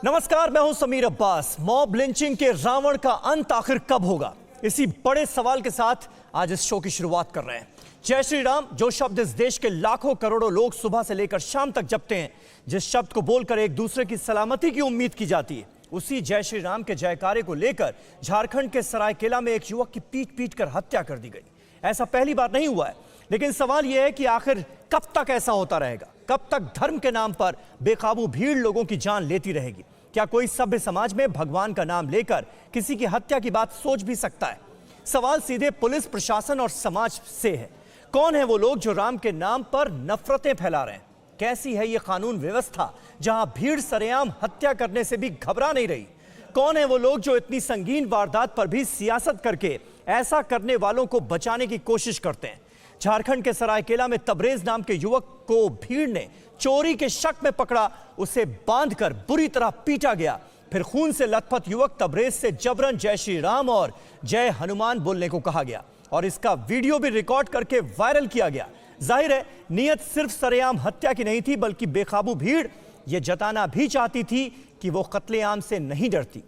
नमस्कार, मैं हूं समीर अब्बास। मॉब लिंचिंग के रावण का अंत आखिर कब होगा, इसी बड़े सवाल के साथ आज इस शो की शुरुआत कर रहे हैं। जय श्री राम, जो शब्द इस देश के लाखों करोड़ों लोग सुबह से लेकर शाम तक जपते हैं, जिस शब्द को बोलकर एक दूसरे की सलामती की उम्मीद की जाती है, उसी जय श्री राम के जयकारे को लेकर झारखंड के सरायकेला में एक युवक की पीट पीट कर हत्या कर दी गई। ऐसा पहली बार नहीं हुआ है, लेकिन सवाल यह है कि आखिर कब तक ऐसा होता रहेगा? कब तक धर्म के नाम पर बेकाबू भीड़ लोगों की जान लेती रहेगी? क्या कोई सभ्य समाज में भगवान का नाम लेकर किसी की हत्या की बात सोच भी सकता है? सवाल सीधे पुलिस प्रशासन और समाज से है। कौन है वो लोग जो राम के नाम पर नफरतें फैला रहे हैं? कैसी है ये कानून व्यवस्था जहां भीड़ सरेआम हत्या करने से भी घबरा नहीं रही? कौन है वो लोग जो इतनी संगीन वारदात पर भी सियासत करके ऐसा करने वालों को बचाने की कोशिश करते हैं? झारखंड के सरायकेला में तबरेज नाम के युवक को भीड़ ने चोरी के शक में पकड़ा, उसे बांधकर बुरी तरह पीटा गया। फिर खून से लथपथ युवक तबरेज से जबरन जय श्री राम और जय हनुमान बोलने को कहा गया और इसका वीडियो भी रिकॉर्ड करके वायरल किया गया। जाहिर है नीयत सिर्फ सरेआम हत्या की नहीं थी, बल्कि बेकाबू भीड़ यह जताना भी चाहती थी कि वो कत्लेआम से नहीं डरती।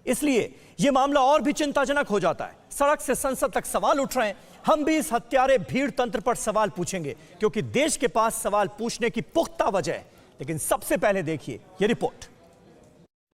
इसलिए यह मामला और भी चिंताजनक हो जाता है। सड़क से संसद तक सवाल उठ रहे हैं। हम भी इस हत्यारे भीड़ तंत्र पर सवाल पूछेंगे, क्योंकि देश के पास सवाल पूछने की पुख्ता वजह है। लेकिन सबसे पहले देखिए ये रिपोर्ट।